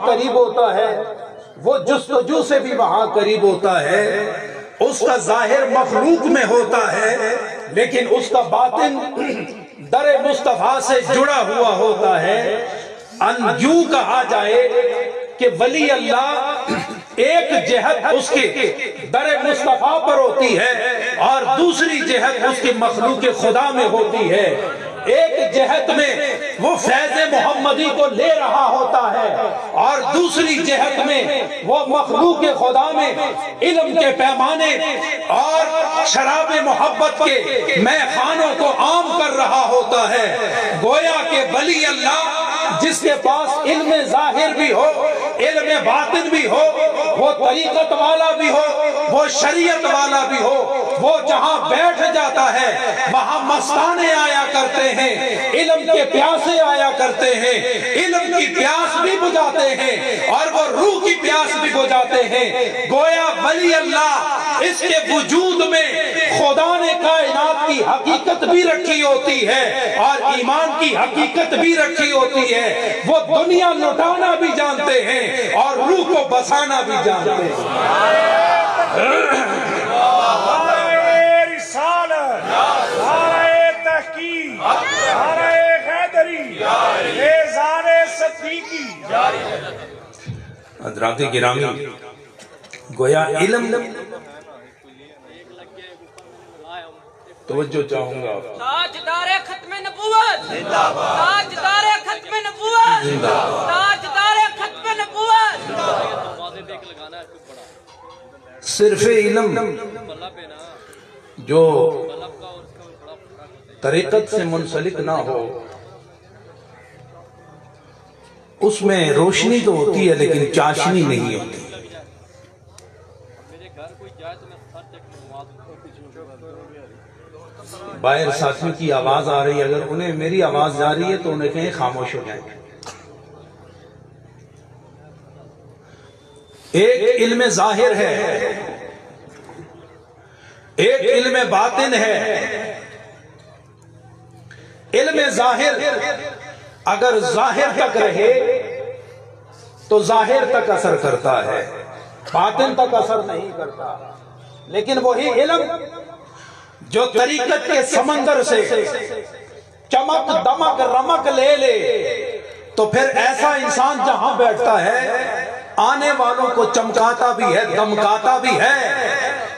قریب ہوتا ہے، وہ جستجو سے بھی وہاں قریب ہوتا ہے، اس کا ظاہر مخلوق میں ہوتا ہے لیکن اس کا باطن در مصطفیٰ سے جڑا ہوا ہوتا ہے۔ یوں کہا جائے کہ ولی اللہ ایک جہت اس کے در مصطفیٰ پر ہوتی ہے اور دوسری جہت اس کی مخلوق خدا میں ہوتی ہے۔ ایک جہت میں وہ فیض محمدی کو لے رہا ہوتا ہے اور دوسری جہت میں وہ مخلوق خدا میں علم کے پیمانے اور شراب محبت کے میخانوں کو عام کر رہا ہوتا ہے۔ گویا کہ ولی اللہ جس کے پاس علم ظاہر بھی ہو، علم باطن بھی ہو، وہ طریقت والا بھی ہو، وہ شریعت والا بھی ہو، وہ جہاں بیٹھ جاتا ہے وہاں مستانے آیا کرتے ہیں، علم کے پیاسے آیا کرتے ہیں، علم کی پیاس بھی بجھاتے ہیں اور وہ روح کی پیاس بھی بجھاتے ہیں۔ گویا ولی اللہ اس کے وجود میں خدا نے کائنات کی حقیقت بھی رکھی ہوتی ہے اور ایمان کی حقیقت بھی رکھی ہوتی ہے۔ وہ دنیا لٹانا بھی جانتے ہیں اور روح کو بسانا بھی جانتے ہیں۔ حضرات گرامی، گویا علم توجہ چاہوں گا، تاجدار ختم نبوت زندہ باد، تاجدار ختم نبوت زندہ باد، تاجدار ختم نبوت زندہ باد۔ صرف علم جو طریقت سے منسلک نہ ہو اس میں روشنی تو ہوتی ہے لیکن چاشنی نہیں ہوتی۔ باہر ساتھیوں کی آواز آ رہی ہے، اگر انہیں میری آواز جا رہی ہے تو انہیں کہیں خاموش ہو جائیں۔ ایک علم ظاہر ہے، ایک علم باطن ہے۔ علم ظاہر اگر ظاہر تک رہے تو ظاہر تک اثر کرتا ہے، باطن تک اثر نہیں کرتا۔ لیکن وہی علم جو طریقت کے سمندر سے چمک دمک رمک لے لے تو پھر ایسا انسان جہاں بیٹھتا ہے آنے والوں کو چمکاتا بھی ہے، دمکاتا بھی ہے،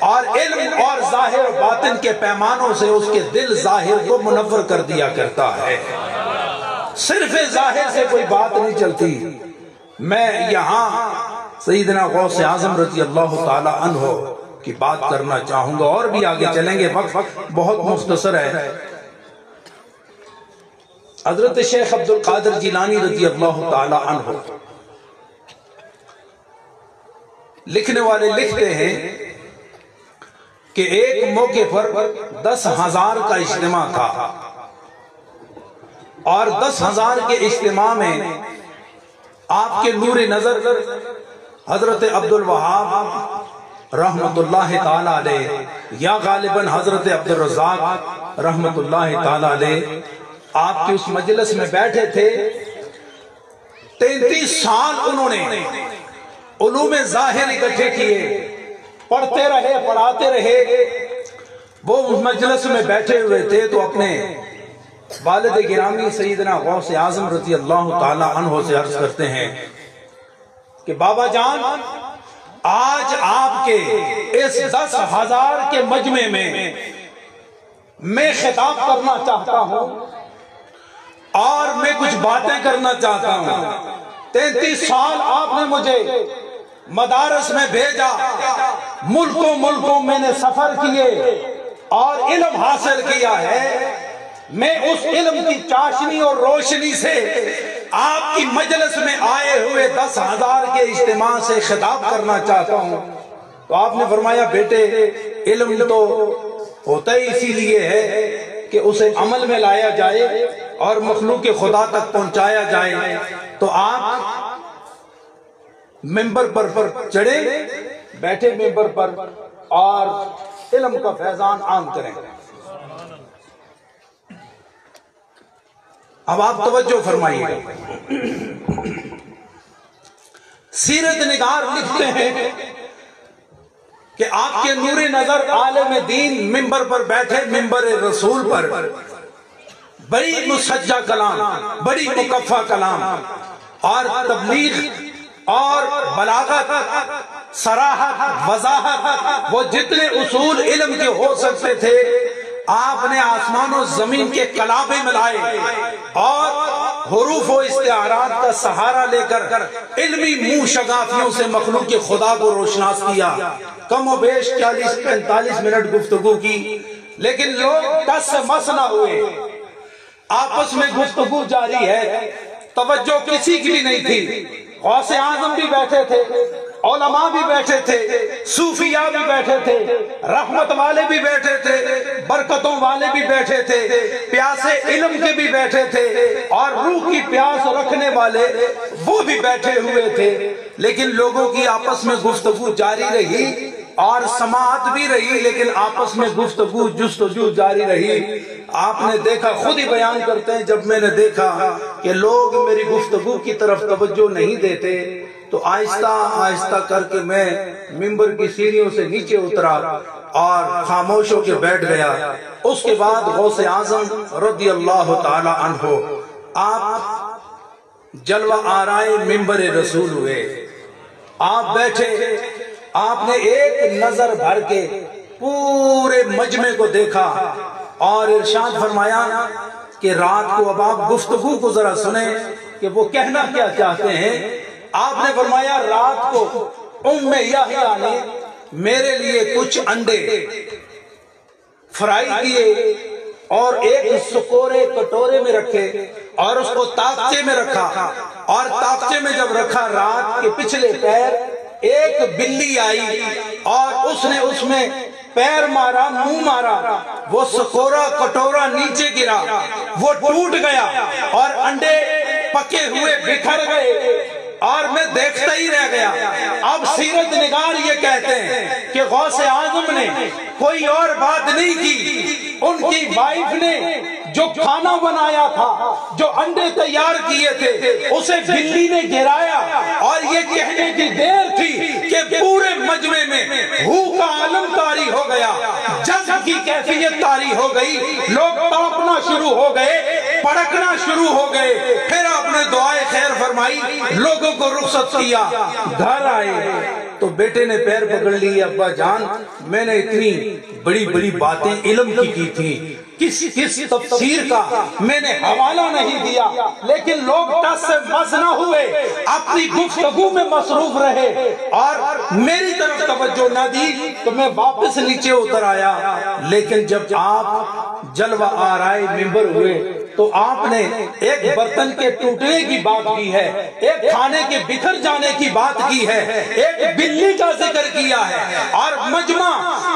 اور علم اور ظاہر باطن کے پیمانوں سے اس کے دل ظاہر کو منور کر دیا کرتا ہے۔ صرف ظاہر سے کوئی بات نہیں چلتی۔ میں یہاں سیدنا غوث اعظم رضی اللہ تعالی عنہ کی بات کرنا چاہوں گا، اور بھی آگے چلیں گے، وقت بہت مختصر ہے۔ حضرت شیخ عبد القادر جیلانی رضی اللہ تعالی عنہ لکھنے والے لکھتے ہیں کہ ایک موقع پر 10,000 کا اجتماع تھا اور 10,000 کے اجتماع میں آپ کے نور نظر حضرت عبد الوہاب رحمت اللہ تعالی علیہ یا غالباً حضرت عبد الرزاق رحمت اللہ تعالی علیہ آپ کی اس مجلس میں بیٹھے تھے۔ 33 سال انہوں نے علوم ظاہر اکٹھے کیے، پڑھتے رہے، پڑھاتے رہے۔ وہ مجلس میں بیٹھے ہوئے تھے تو اپنے والد گرامی سیدنا غوث اعظم رضی اللہ تعالی عنہ سے عرض کرتے ہیں کہ بابا جان، آج آپ کے اس 10,000 کے مجمع میں خطاب کرنا چاہتا ہوں اور میں کچھ باتیں کرنا چاہتا ہوں۔ 33 سال آپ نے مجھے مدارس میں بھیجا، ملکوں میں نے سفر کیے اور علم حاصل کیا ہے۔ میں اس علم کی چاشنی اور روشنی سے آپ کی مجلس میں آئے ہوئے 10,000 کے اجتماع سے خطاب کرنا چاہتا ہوں۔ تو آپ نے فرمایا بیٹے، علم تو ہوتا ہی اسی لیے ہے کہ اسے عمل میں لایا جائے اور مخلوق خدا تک پہنچایا جائے۔ تو آپ ممبر پر چڑھے، بیٹھے ممبر پر اور علم کا فیضان عام کریں۔ اب آپ توجہ فرمائیے، سیرت نگار لکھتے ہیں کہ آپ کے نور نظر عالم دین ممبر پر بیٹھے، ممبر رسول پر، بڑی مسجع کلام، بڑی مکفہ کلام اور تبلیغ اور بلاغت، صراحت، وضاحت، وہ جتنے اصول علم کے ہو سکتے تھے آپ نے آسمان و زمین کے کلابے ملائے اور حروف و استعارات کا سہارا لے کر علمی منہ شگافیوں سے مخلوق خدا کو روشناس کیا۔ کم و بیش 40-45 منٹ گفتگو کی، لیکن لوگ ٹس سے مس نہ ہوئے، آپس میں گفتگو جاری ہے، توجہ کسی کی بھی نہیں تھی۔ غوث اعظم بھی بیٹھے تھے، علماء بھی بیٹھے تھے، صوفیاء بھی بیٹھے تھے، رحمت والے بھی بیٹھے تھے، برکتوں والے بھی بیٹھے تھے، پیاسے علم کے بھی بیٹھے تھے، اور روح کی پیاس رکھنے والے وہ بھی بیٹھے ہوئے تھے۔ لیکن لوگوں کی آپس میں گفتگو جاری رہی اور سماعت بھی رہی، لیکن آپس میں گفتگو جستجو جاری رہی۔ آپ نے دیکھا، خود ہی بیان کرتے ہیں، جب میں نے دیکھا کہ لوگ میری گفتگو کی طرف توجہ نہیں دیتے تو آہستہ آہستہ کر کے میں ممبر کی سیڑھیوں سے نیچے اترا اور خاموش ہو کے بیٹھ گیا۔ اس کے بعد غوث اعظم رضی اللہ تعالی عنہ آپ جلوہ آرائے ممبر رسول ہوئے، آپ بیٹھے، آپ نے ایک نظر بھر کے پورے مجمع کو دیکھا اور ارشاد فرمایا کہ رات کو اب آپ گفتگو کو ذرا سنیں کہ وہ کہنا کیا چاہتے ہیں۔ آپ نے فرمایا رات کو ام یحییٰ نے میرے لیے کچھ انڈے فرائی کیے اور ایک سکورے کٹورے میں رکھے اور اس کو تاقچے میں رکھا، اور تاقچے میں جب رکھا رات کے پچھلے پیر ایک بلی آئی اور اس نے اس میں پیر مارا، منہ مارا، وہ سکورا کٹورا نیچے گرا، وہ ٹوٹ گیا اور انڈے پکے ہوئے بکھر گئے اور میں دیکھتا ہی رہ گیا۔ اب سیرت نگار یہ کہتے ہیں کہ غوث اعظم نے کوئی اور بات نہیں کی، ان کی وائف نے جو کھانا بنایا تھا، جو انڈے تیار کیے تھے، اسے بلی نے گرایا، اور یہ کہنے کی دیر تھی کہ پورے مجمع میں ہو کا عالم طاری ہو گیا، جذب کی کیفیت طاری ہو گئی، لوگ تڑپنا شروع ہو گئے، پڑکنا شروع ہو گئے۔ پھر آپ نے دعائے خیر فرمائی، لوگوں کو رخصت کیا، گھر آئے تو بیٹے نے پیر پکڑ لی، ابا جان میں نے اتنی بڑی بڑی باتیں علم کی تھی، کس تفسیر کا میں نے حوالہ نہیں دیا، لیکن لوگ ٹس سے مس نہ ہوئے، اپنی گفتگو میں مصروف رہے اور میری طرف توجہ نہ دی، تو میں واپس نیچے اتر آیا۔ لیکن جب آپ جلوہ آرائے ممبر ہوئے تو آپ نے ایک برتن کے ٹوٹنے کی بات کی ہے، ایک کھانے کے بکھر جانے کی بات کی ہے، ایک بلی کا ذکر کیا ہے، اور مجمع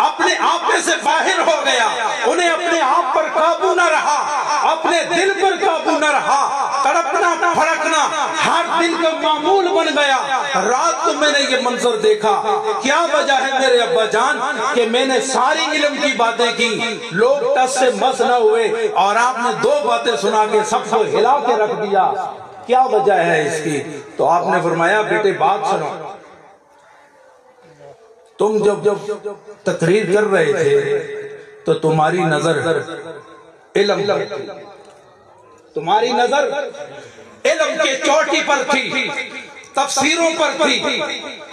اپنے آپے سے باہر ہو گیا، انہیں اپنے آپ پر قابو نہ رہا، اپنے دل پر قابو نہ رہا، تڑپنا پھڑکنا ہر دل کا معمول بن گیا۔ رات کو میں نے یہ منظر دیکھا، کیا وجہ ہے میرے ابا جان کہ میں نے ساری علم کی باتیں کی، لوگ ٹس سے مس نہ ہوئے، اور آپ نے دو باتیں سنا کے سب کو ہلا کے رکھ دیا، کیا وجہ ہے اس کی؟ تو آپ نے فرمایا بیٹے بات سنو، تم جب تقریر کر رہے تھے تو تمہاری نظر علم پر تھی، تمہاری نظر علم کے چوٹی پر تھی، تفسیروں پر تھی،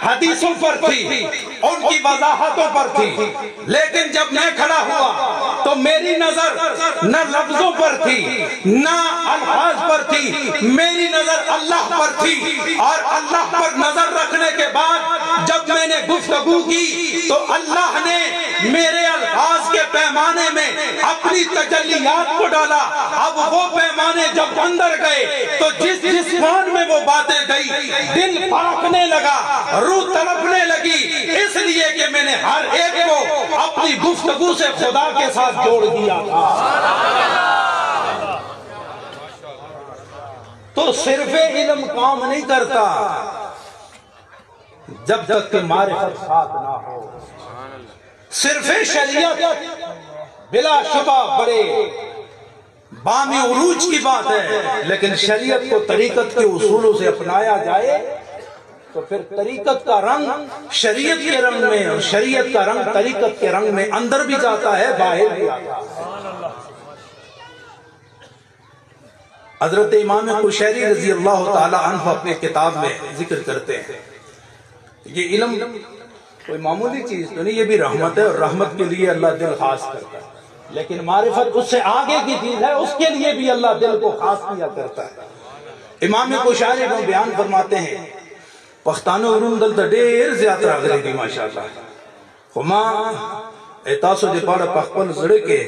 حدیثوں پر تھی، ان کی وضاحتوں پر تھی، لیکن جب میں کھڑا ہوا تو میری نظر نہ لفظوں پر تھی نہ الفاظ پر تھی، میری نظر اللہ پر تھی، اور اللہ پر نظر رکھنے کے بعد جب میں نے گفتگو کی تو اللہ نے میرے الفاظ کے پیمانے میں اپنی تجلیات کو ڈالا۔ اب وہ پیمانے جب اندر گئے تو جس کان میں وہ باتیں گئی دل پھڑکنے لگا، روح تڑپنے لگی، اس لیے کہ میں نے ہر ایک کو اپنی گفتگو سے خدا کے ساتھ جوڑ دیا تھا۔ تو صرف علم کام نہیں کرتا جب تک کہ معرفت ساتھ نہ ہو۔ صرف شریعت بلا شبہ بڑے بامی عروج کی بات ہے، لیکن شریعت کو طریقت کے اصولوں سے اپنایا جائے تو پھر طریقت کا رنگ شریعت کے رنگ میں اور شریعت کا رنگ طریقت کے رنگ میں اندر بھی جاتا ہے باہر بھی آتا ہے۔ حضرت امام قشیری رضی اللہ تعالی عنہ اپنے کتاب میں ذکر کرتے ہیں، یہ علم کوئی معمولی چیز تو نہیں، یہ بھی رحمت ہے، اور رحمت کے لیے اللہ دل خاص کرتا ہے، لیکن معرفت اس سے آگے کی چیز ہے، اس کے لیے بھی اللہ دل کو خاص کیا کرتا ہے۔ امام قشیری وہ بیان فرماتے ہیں، پختانو ورون دلتا دیر زیادہ راغلی دی ماشاءاللہ، خما ایتاسو دے پاڑا پخپل زڑے کے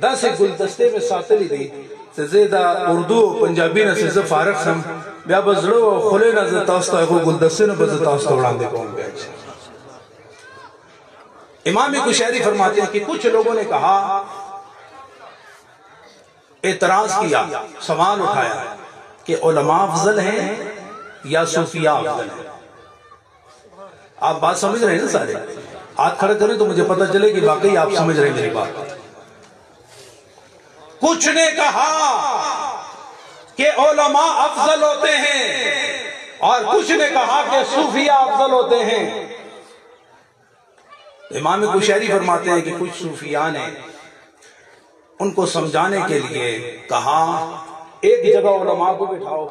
10 گلدستے میں ساتلی دی سے زیدہ اردو پنجابی نے سے فارغ سم بیا بزڑو خلے نہ زتاستا ہے وہ گلدستے نے بزتاستا اڑان دے کون گیا۔ امام قشیری فرماتے ہیں کہ کچھ لوگوں نے کہا، اعتراض کیا، سوال اٹھایا کہ علماء افضل ہیں یا صوفیاء افضل ہیں؟ آپ بات سمجھ رہے ہیں نا سارے؟ ہاتھ کھڑے کریں تو مجھے پتہ چلے کہ واقعی آپ سمجھ رہے ہیں میری بات۔ کچھ نے کہا کہ علماء افضل ہوتے ہیں اور کچھ نے کہا کہ صوفیاء افضل ہوتے ہیں۔ امام قشیری فرماتے ہیں کہ کچھ صوفیاء نے ان کو سمجھانے کے لیے کہا ایک جگہ علماء کو بٹھاؤ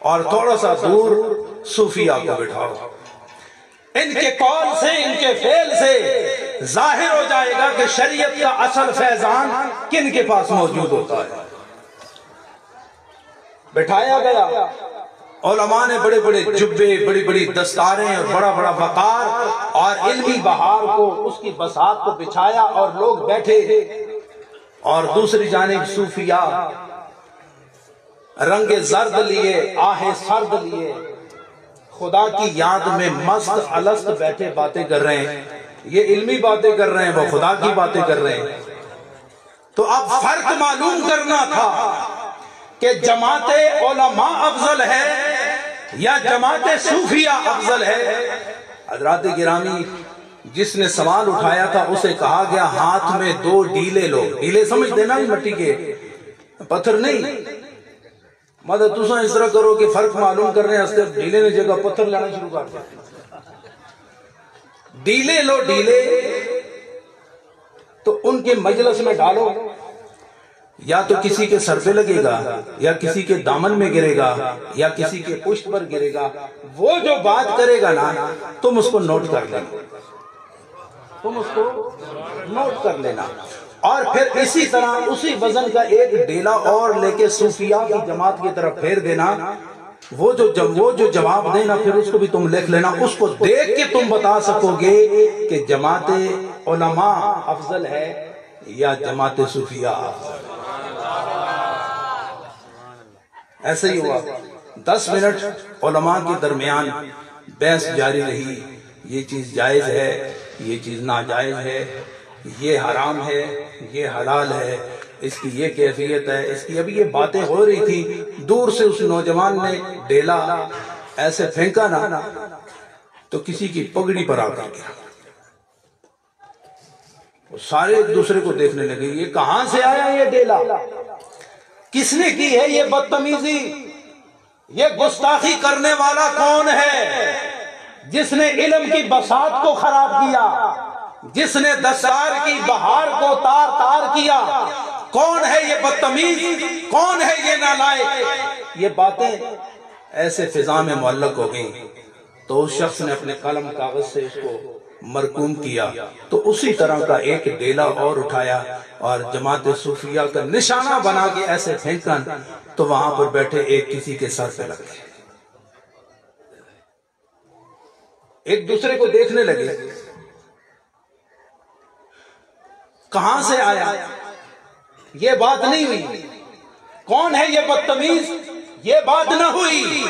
اور تھوڑا سا دور صوفیاء کو بٹھاؤ، ان کے قول سے ان کے فعل سے ظاہر ہو جائے گا کہ شریعت کا اصل فیضان کن کے پاس موجود ہوتا ہے۔ بٹھایا گیا، علماء نے بڑے بڑے جبے، بڑی بڑی دستاریں اور بڑا بڑا وقار اور علمی بہار کو اس کی بساط کو بچھایا اور لوگ بیٹھے، اور دوسری جانب صوفیاء رنگ زرد لیے، آہ سرد لیے، خدا کی یاد میں مست الست بیٹھے باتیں کر رہے ہیں، یہ علمی باتیں کر رہے ہیں، وہ خدا کی باتیں کر رہے ہیں۔ تو اب فرق معلوم کرنا تھا کہ جماعت علماء افضل ہے یا جماعت صوفیاء افضل ہے۔ حضرات گرامی، جس نے سوال اٹھایا تھا اسے کہا گیا ہاتھ میں 2 ڈیلے لو، ڈیلے سمجھ دینا مٹی کے پتھر نہیں، مدد تُساں اس طرح کرو کہ فرق معلوم کر رہے ہیں، ڈیلے نے جگہ پتھر لانا شروع کر دیا۔ ڈیلے لو، ڈیلے تو ان کے مجلس میں ڈالو، یا تو کسی کے سر پہ لگے گا یا کسی کے دامن میں گرے گا یا کسی کے پشت پر گرے گا، وہ جو بات کرے گا نا تم اس کو نوٹ کر لینا، تم اس کو نوٹ کر لینا، اور پھر اسی طرح اسی وزن کا ایک ڈیلا اور لے کے صوفیاء کی جماعت کی طرف پھیر دینا، وہ جو جواب دینا پھر اس کو بھی تم لکھ لینا، اس کو دیکھ کے تم بتا سکو گے کہ جماعت علماء افضل ہے یا جماعت صوفیاء افضل۔ ایسے ہی ہوا، 10 منٹ علماء کے درمیان بحث جاری رہی، یہ چیز جائز ہے، یہ چیز ناجائز ہے، یہ حرام ہے، یہ حلال ہے، اس کی یہ کیفیت ہے، اس کی ابھی یہ باتیں ہو رہی تھی، دور سے اس نوجوان نے ڈیلا ایسے پھینکا نا تو کسی کی پگڑی پر آ کر گیا، سارے ایک دوسرے کو دیکھنے لگے، یہ کہاں سے آیا یہ ڈیلا، کس نے کی ہے یہ بدتمیزی، یہ گستاخی کرنے والا کون ہے، جس نے علم کی بساط کو خراب کیا، جس نے دستار کی بہار کو تار تار کیا، کون ہے یہ بدتمیز، کون ہے یہ نالائق؟ یہ باتیں ایسے فضا میں معلق ہو گئیں تو اس شخص نے اپنے قلم کاغذ سے اس کو مرکوم کیا، تو اسی طرح کا ایک ڈیلا اور اٹھایا اور جماعت صوفیاء کا نشانہ بنا کے ایسے پھینکا تو وہاں پر بیٹھے ایک کسی کے سر پہ لگ گئے، ایک دوسرے کو دیکھنے لگے، کہاں سے آیا، یہ بات نہیں ہوئی، کون ہے یہ بدتمیز، یہ بات نہ ہوئی،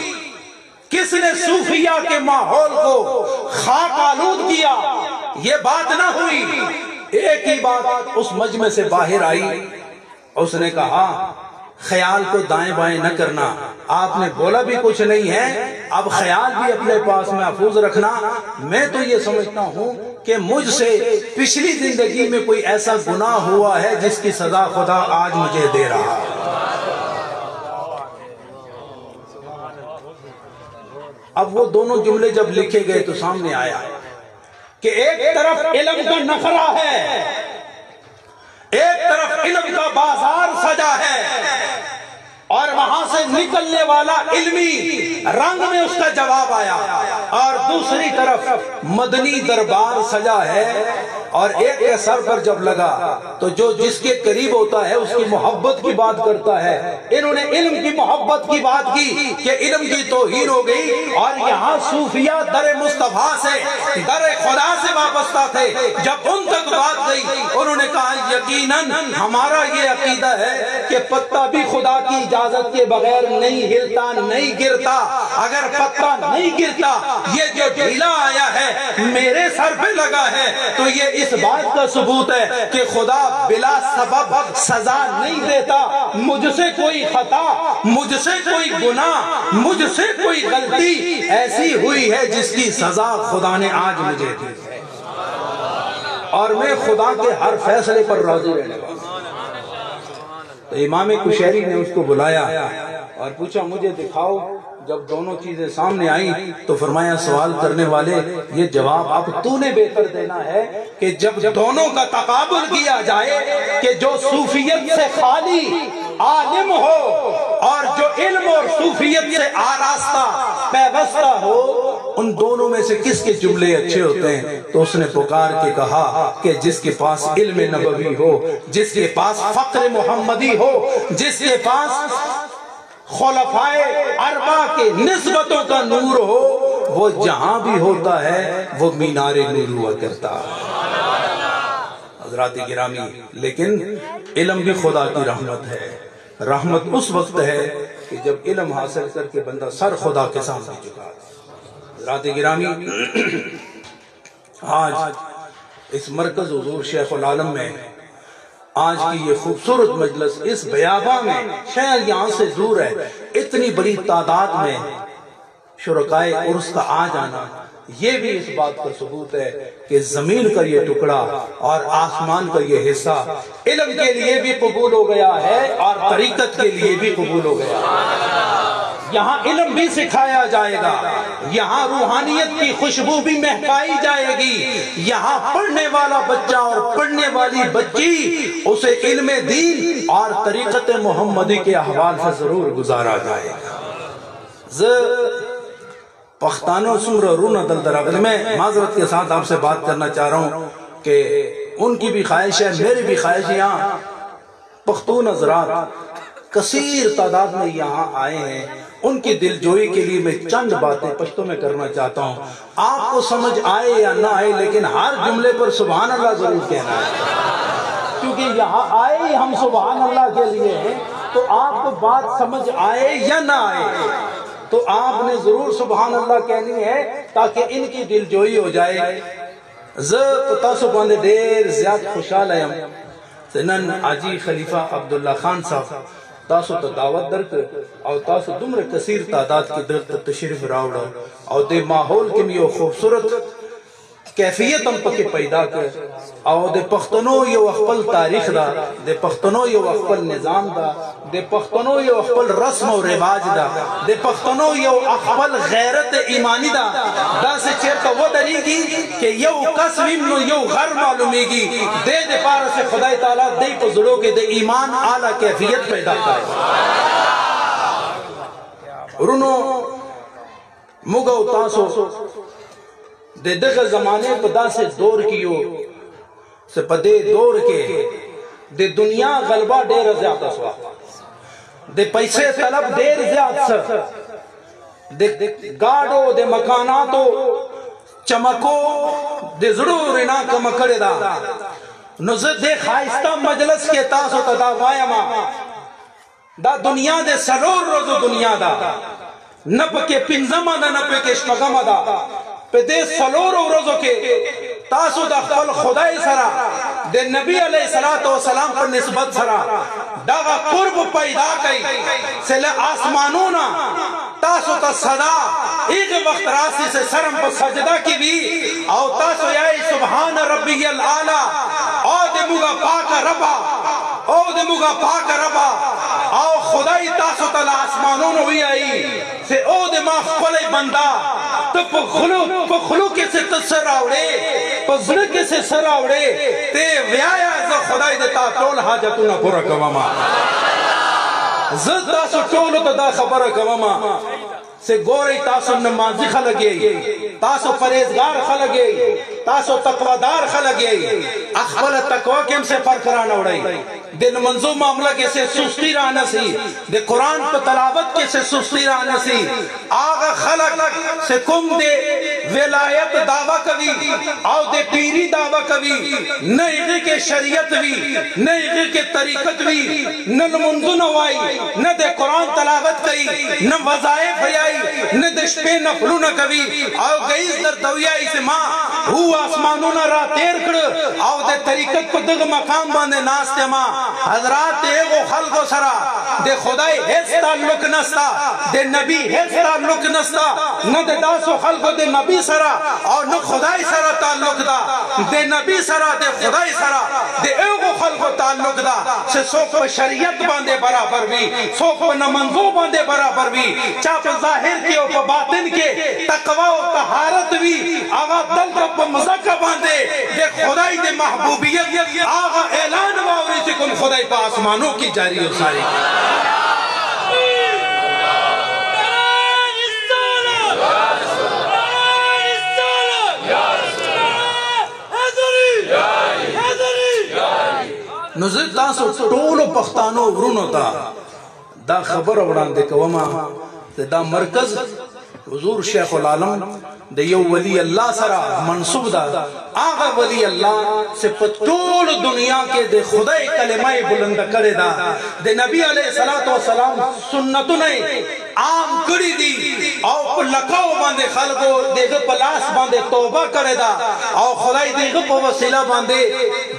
کس نے صوفیاء کے ماحول کو خاک آلود کیا، یہ بات نہ ہوئی، ایک ہی بات اس مجمع سے باہر آئی، اس نے کہا خیال کو دائیں بائیں نہ کرنا، آپ نے بولا بھی کچھ نہیں ہے، اب خیال بھی اپنے پاس محفوظ رکھنا، میں تو یہ سمجھتا ہوں کہ مجھ سے پچھلی زندگی میں کوئی ایسا گناہ ہوا ہے جس کی سزا خدا آج مجھے دے رہا ہے۔ اب وہ دونوں جملے جب لکھے گئے تو سامنے آیا کہ ایک طرف علم کا نخرا ہے، ایک طرف علم کا بازار سجا ہے، اور وہاں سے نکلنے والا علمی رنگ میں اس کا جواب آیا، اور دوسری طرف مدنی دربار سجا ہے، اور ایک کے سر پر جب لگا تو جو جس کے قریب ہوتا ہے اس کی محبت کی بات کرتا ہے۔ انہوں نے علم کی محبت کی بات کی کہ علم کی توہین ہو گئی، اور یہاں صوفیہ در مصطفیٰ سے، در خدا سے وابستہ تھے، جب ان تک بات گئی انہوں نے کہا یقیناً ہمارا یہ عقیدہ ہے کہ پتہ بھی خدا کی اجازت کے بغیر نہیں ہلتا نہیں گرتا، اگر پتہ نہیں گرتا یہ جو ڈھیلا آیا ہے میرے سر پہ لگا ہے تو یہ اس بات کا ثبوت ہے کہ خدا بلا سبب سزا نہیں دیتا۔ مجھ سے کوئی خطا، مجھ سے کوئی گناہ، مجھ سے کوئی غلطی ایسی ہوئی ہے جس کی سزا خدا نے آج مجھے دی ہے، اور میں خدا کے ہر فیصلے پر راضی رہنے والا۔ تو امام کشیری نے اس کو بلایا اور پوچھا مجھے دکھاؤ۔ جب دونوں چیزیں سامنے آئیں تو فرمایا سوال کرنے والے یہ جواب اب تو نے بہتر دینا ہے کہ جب دونوں کا تقابل کیا جائے کہ جو صوفیت سے خالی عالم ہو اور جو علم اور صوفیت سے آراستہ پیوستہ ہو، ان دونوں میں سے کس کے جملے اچھے ہوتے ہیں؟ تو اس نے پکار کے کہا کہ جس کے پاس علم نبوی ہو، جس کے پاس فقر محمدی ہو، جس کے پاس خلفائے اربعہ کے نسبتوں کا نور ہو، وہ جہاں بھی ہوتا ہے وہ مینار نور ہوا کرتا ہے۔ حضرات گرامی، لیکن علم بھی خدا کی رحمت ہے۔ رحمت اس وقت ہے کہ جب علم حاصل کر کے بندہ سر خدا کے سامنے جھکا۔ حضرات گرامی، آج اس مرکز حضور شیخ العالم میں آج کی یہ خوبصورت مجلس اس بیاباں میں، شاید یہاں سے دور ہے، اتنی بڑی تعداد میں شرکائے عرس کا آ جانا، یہ بھی اس بات کا ثبوت ہے کہ زمین کا یہ ٹکڑا اور آسمان کا یہ حصہ علم کے لیے بھی قبول ہو گیا ہے اور طریقت کے لیے بھی قبول ہو گیا ہے۔ یہاں علم بھی سکھایا جائے گا، یہاں روحانیت کی خوشبو بھی مہکائی جائے گی، یہاں پڑھنے والا بچہ اور پڑھنے والی بچی اسے علم دین اور طریقت محمدی کے احوال سے ضرور گزارا جائے گا۔ پختانوں سمر رونا دل دراغل، میں معذرت کے ساتھ آپ سے بات کرنا چاہ رہا ہوں کہ ان کی بھی خواہش ہے، میری بھی خواہش ہے، یہاں پختون حضرات کثیر تعداد میں یہاں آئے ہیں، ان کی دل جوئی کے لیے میں چند باتیں پشتوں میں کرنا چاہتا ہوں۔ آپ کو سمجھ آئے یا نہ آئے لیکن ہر جملے پر سبحان اللہ ضرور کہنا ہے، کیونکہ یہاں آئے ہی ہم سبحان اللہ کے لیے ہیں، تو آپ کو بات سمجھ آئے یا نہ آئے تو آپ نے ضرور سبحان اللہ کہنی ہے تاکہ ان کی دل جوئی ہو جائے۔ تاسو باندے دیر زیاد خوشحال ہے ہم سنن آجی خلیفہ عبداللہ خان صاحب تاسو تا دعوت درک اور تاسو دمر کثیر تعداد کی درد تشریف راوڑا اور دے ماحول کے میں خوبصورت کیفیت ہم پکے پیدا کر اور دے پختنو یو اخپل تاریخ دا، دے پختنو یو اخپل نظام دا، دے پختنو یو اخپل رسم و رواج دا، دے پختنو یو اخپل غیرت ایمانی دا، دا سے چیرتا وہ دری گی کہ یو قسم نو یو غر معلومی گی، دے دے پارا سے خدای تعالیٰ دے کو ضرور کے دے ایمان اعلیٰ کیفیت پیدا کرے۔ رونو مگو تاسو دے دغ زمانے پدا سے دور کیو سے پدے دور کے دے دنیا غلبہ دیر زیادہ سوا، دے پیسے طلب دیر زیادہ سر، دے گاڑو دے مکاناتو چمکو دے ضرور انا کمکڑے دا نزد دے خائستہ مجلس کے تاسو تدا وائما دا دنیا دے سرور روزو دنیا دا نپ کے پنزمہ دا نپ کے شپگمہ دا پہ دے سلور روزو کے تاسو دا خپل خدای سرا دے نبی علیہ السلام پر نسبت سرا داغا قرب پیدا کئی سلے آسمانونا تاسو تا صدا ایک وقت راستی سے سرم پر سجدہ کی بھی او تاسو یائی سبحان ربی العالی او دے موگا پاک ربا او دے موگا پاک ربا او خدای تاسو تا لاسمانون ہوئی آئی سے او دے ما خپلے بندہ تو پا خلو کے سے تسر آوڑے پا زنکے سے سر آوڑے تے ویایا ازا خدای دے تا ٹول حاجتونا پورا کواما زد تاسو ٹولو تا دا خبر کواما سے گوری تاسو نمازی خلگی تاسو پریزگار خلگی تاسو تقوادار خلگی اخبر تقوی کم سے فرقران اوڑائی دن منظو معاملہ کے سے سستی رانا سی دے قرآن پہ تلاوت کے سے سستی رانا سی آغا خلق سے کم دے ولایت دعویٰ کبھی او دے پیری دعویٰ کبھی نئیغی کے شریعت بھی نئیغی کے طریقت بھی نہ منظو نوائی نہ دے قرآن تلاوت کئی نہ وظائف ہوئی نہ دشپے نفلو نہ کبھی او گئیز در دویائی سے ماں ہو آسمانو نہ را تیر کر او دے طریقت کو دگ مقام باندے ناستے ماں حضرات ایغو خلقو سرا دے خدای حیث تعلق نستا دے نبی حیث تعلق نستا نہ دے داسو خلقو دے نبی سرا اور نہ خدای سرا تعلق دا دے نبی سرا دے خدای سرا دے ایغو خلقو تعلق دا سے سوک پہ شریعت باندے برابر بھی سوک پہ نمنظو باندے برابر بھی چاپ ظاہر کے اور باطن کے تقوی و طہارت بھی آغا دل رب مزاقہ باندے دے خدای دے محبوبیت آغا اعلان باوری سے کن خدای پا آسمانوں کی جاری ہو ساری نزد تاسو ٹولو پختانو ورونو تا دا خبر اوران دے کوما دا مرکز حضور شیخ العالم دے یو ولی اللہ سرا منصوب دا آغا ولی اللہ سے پتول دنیا کے دے خدای کلمہ بلند کرے دا دے نبی علیہ السلام سنتو نہیں عام کری دی او لکاو باندے خلقو دے گا پلاس باندے توبہ کرے دا او خدای دے گا پا وسیلہ باندے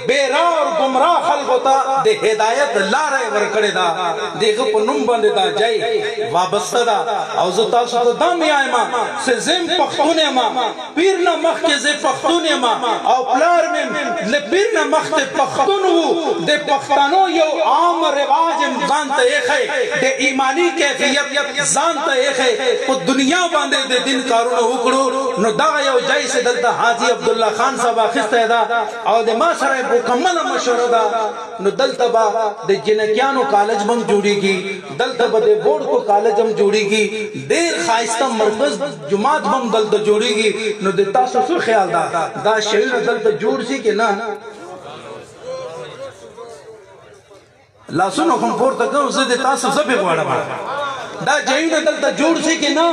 بیرا اور گمراہ خلقو تا دے ہدایت لا رہے ور کرے دا دے گا پا نم باندے دا جائی وابستہ دا او زتا ستا دامی آئے ماں سے زم پختونے ماں پیرنا مخ کے زم پختونے ماں او پلار میں پیرنا مخ تے پختون ہو دے پختانو یو عام رواج زانتا ایک ہے دے ایمانی کیفیت زانتا ایک ہے وہ دنیا باندے دے دن کارونو اکڑو نو دا یو جائی سے دلتا حاجی عبداللہ خان صاحب آخست ہے دا او دے ماں سرائے مکمل مشورہ دا نو دلتا با دے جنکیانو کالج بم جوڑی گی دلتا با دے بورڈ کو کالج بم جوڑی گی دیر خائستہ مرکز جماعت بم دلتا جوڑی گی نو دے تاسو سو خیال دا دا شہر دلتا جوڑ سی کہ نا لاسونو کم پورتا کرو زدے تاسو زبی گوڑا بڑا دا جائیو دلتا جوڑ سی کہ نا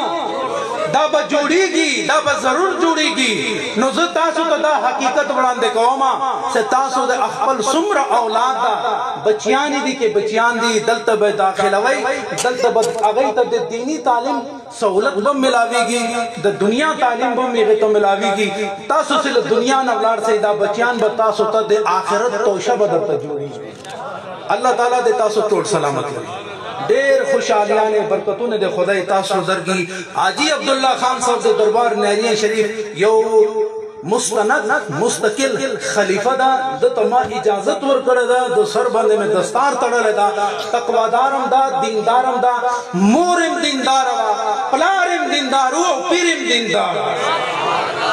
دا با جوڑی گی دا با ضرور جوڑی گی نو زد تاسو تا دا حقیقت بڑھان دے قوما سے تاسو دے اخبر سمر اولاد دا بچیانی دی کے بچیان دی دلتا با داخل ہوئی دلتا با اگئی تا دے دینی تعلیم سہولت بم ملاوی گی دا دنیا تعلیم بم میغتا ملاوی گی تاسو سے دنیا نولار سے دا بچیان با تاسو تا دے آخرت توشہ با درتا جوڑی اللہ تعالیٰ دے تاسو توڑ سلامت ہوئی دیر خوشحالیانے برکتوں دے خدای تاسو درگی حاجی عبداللہ خان صاحب دے دربار نہریہ شریف یو مستند مستقل خلیفہ دا دتا ما اجازت ورکڑ دا دو سر بندے میں دستار تڑھل دا تقوادارم دا دیندارم دا مورم دیندارم پلارم دیندارو پیرم دیندار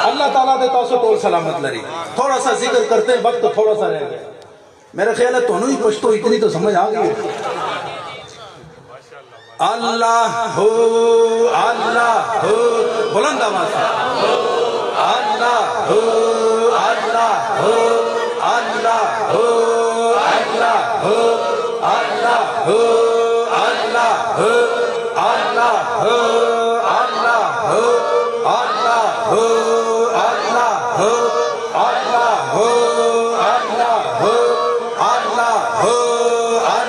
اللہ تعالیٰ دے تاسو طول سلامت لری تھوڑا سا ذکر کرتے ہیں وقت تھوڑا سا رہ گیا میرا خیال ہے تونوں ہی پشتو اتنی تو سمجھ آگئی اللہ ہو بلند آواز اللہ ہو اللہ ہو اللہ ہو اللہ ہو اللہ ہو اللہ ہو اللہ ہو اللہ ہو اللہ ہو اللہ ہو اللہ ہو اللہ ہو اللہ ہو اللہ ہو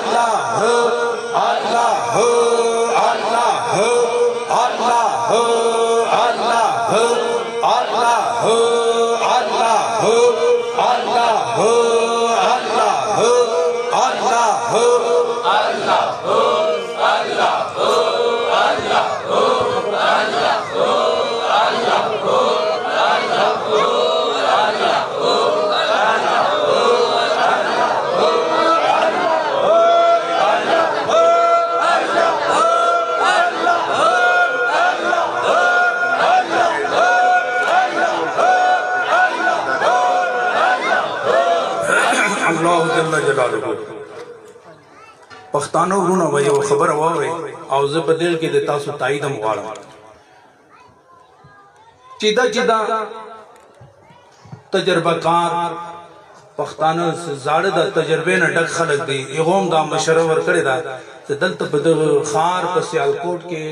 اللہ ہو Allah, اللہ جل جلالہ پښتانو ورونو وایو خبر واوري او زه په دل کې د تاسو تایید هم غواړم چې دا تجربه کار پښتانه زاړه د تجربې نه ډک خلک دي هغه هم دا مشوره ورکړې ده چې دلته په دغه ښار په سیالکوټ کې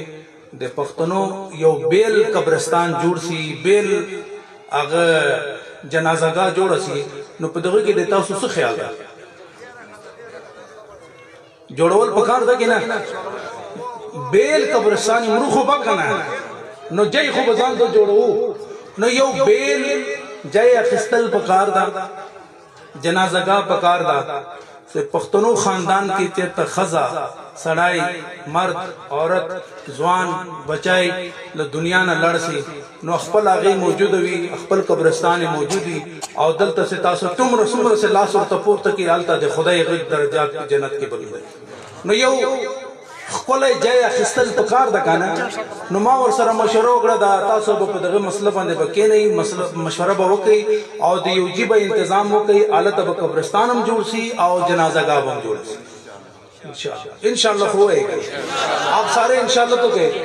د پښتنو یو بیل قبرستان جوړ شي بیل هغه جنازهګاه جوړه شي نو په دغه کې د تاسو څه خیال ده جوړول پکار ده که نه بیل قبرستان مرو خو به که نه نو جای خو به ځان ته جوړو نو یو بیل جای اخیستل پکار ده جنازګاه پکار ده سے پښتنو خاندان کی چیرته خزا سړای مرد عورت ځوان بچای له دنیا نه لړ سي نو خپل هغه موجود وي خپل قبرستان موجود وي او دلته سے تاسو تم رسول سے لاس ورته پورته کی حالت د خدای غږ درجات جنت کې بلل نو یو خپل جای اخیستل پکار ده کنه نو ما ور سره مشوره وکړه دا تاسو په دغه مسله باندې بکې نه مشوره به وکړي او د یو جیبه تنظیم وکړي حالت به قبرستان هم جوړ شي او جنازګاه هم جوړ شي انشاءاللہ ہوئے گا آپ سارے انشاءاللہ تو کہے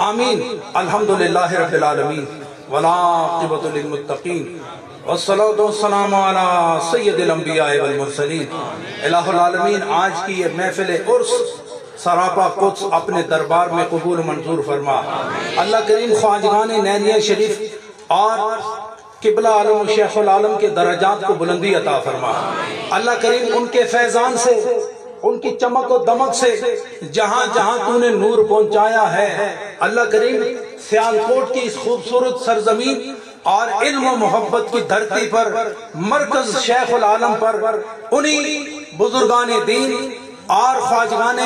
آمین الحمدللہ رب العالمین والعاقبۃ للمتقین والصلاة والسلام علی سید الانبیاء والمرسلین الہ العالمین آج کی یہ محفل عرس سراپا قدس اپنے دربار میں قبول منظور فرما اللہ کریم خواجگان نینیہ شریف اور قبلہ عالم و شیخ العالم کے درجات کو بلندی عطا فرما اللہ کریم ان کے فیضان سے ان کی چمک و دمک سے جہاں جہاں تو نے نور پہنچایا ہے اللہ کریم سیالکوٹ کی اس خوبصورت سرزمین اور علم و محبت کی دھرتی پر مرکز شیخ العالم پر انہی بزرگان دین اور خواجگان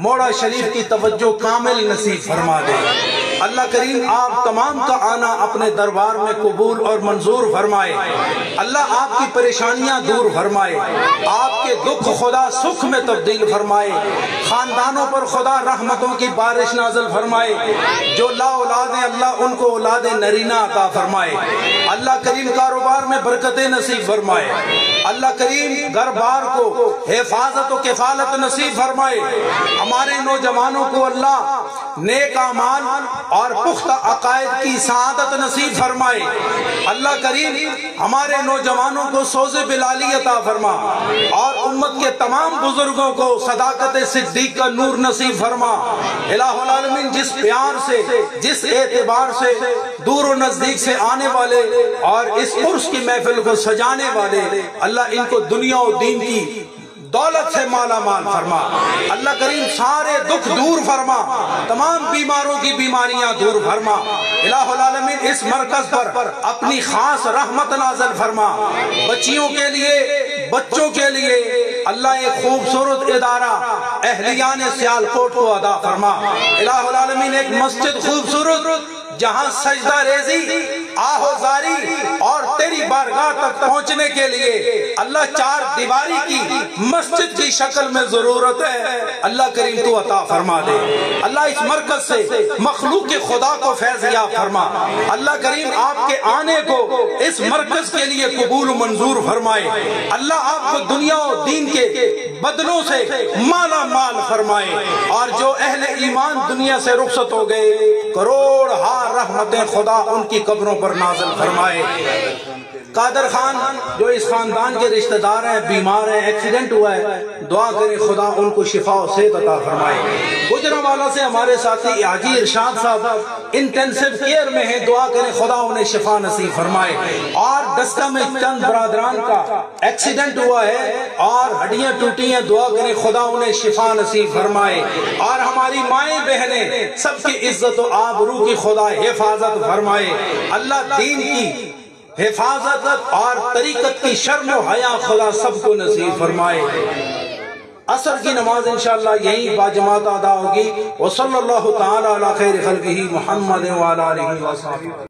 موڑا شریف کی توجہ کامل نصیب فرما دے اللہ کریم آپ تمام کا آنا اپنے دربار میں قبول اور منظور فرمائے اللہ آپ کی پریشانیاں دور فرمائے آپ کے دکھ خدا سکھ میں تبدیل فرمائے خاندانوں پر خدا رحمتوں کی بارش نازل فرمائے جو لا اولاد ہیں اللہ ان کو اولاد نرینہ عطا فرمائے اللہ کریم کاروبار میں برکت نصیب فرمائے اللہ کریم گھر بار کو حفاظت و کفالت نصیب فرمائے ہمارے نوجوانوں کو اللہ نیک اعمال اور پختہ عقائد کی سعادت نصیب فرمائے اللہ کریم ہمارے نوجوانوں کو سوز بلالی عطا فرما اور امت کے تمام بزرگوں کو صداقت صدیق کا نور نصیب فرما الہ العالمین جس پیار سے جس اعتبار سے دور و نزدیک سے آنے والے اور اس عرس کی محفل کو سجانے والے اللہ ان کو دنیا و دین کی دولت سے مالا مال فرما اللہ کریم سارے دکھ دور فرما تمام بیماروں کی بیماریاں دور فرما الہ العالمین اس مرکز پر اپنی خاص رحمت نازل فرما بچیوں کے لیے بچوں کے لیے اللہ ایک خوبصورت ادارہ اہلیان سیالکوٹ کو عطا فرما الہ العالمین ایک مسجد خوبصورت جہاں سجدہ ریزی آہوزاری اور تیری بارگاہ تک پہنچنے کے لیے اللہ چار دیواری کی مسجد کی شکل میں ضرورت ہے اللہ کریم تو عطا فرما دے اللہ اس مرکز سے مخلوق کے خدا کو فیض یاب فرما اللہ کریم آپ کے آنے کو اس مرکز کے لیے قبول و منظور فرمائے اللہ آپ کو دنیا و دین کے بدلوں سے مالا مال فرمائے اور جو اہل ایمان دنیا سے رخصت ہو گئے کروڑ ہار رحمتیں خدا ان کی قبروں پر نازل فرمائے قادر خان جو اس خاندان کے رشتہ دار ہیں بیمار ہیں ایکسیڈنٹ ہوا ہے دعا کریں خدا ان کو شفا و صحت عطا فرمائے گجرانوالہ سے ہمارے ساتھی حاجی ارشاد صاحب انٹینسیو کیئر میں ہیں دعا کریں خدا انہیں شفا نصیب فرمائے اور دستہ میں چند برادران کا ایکسیڈنٹ ہوا ہے اور ہڈیاں ٹوٹی ہیں دعا کریں خدا انہیں شفا نصیب فرمائے اور ہماری مائیں بہنیں سب کی عزت و آبرو کی خدا حفاظت فرمائے اللہ دین کی حفاظت اور طریقت کی شرم و حیا خدا سب کو نصیب فرمائے عصر کی نماز انشاءاللہ یہیں باجماعت ادا ہوگی وصلی اللہ تعالی علی خیر خلقہ محمد وعلی آلہ وصحبہ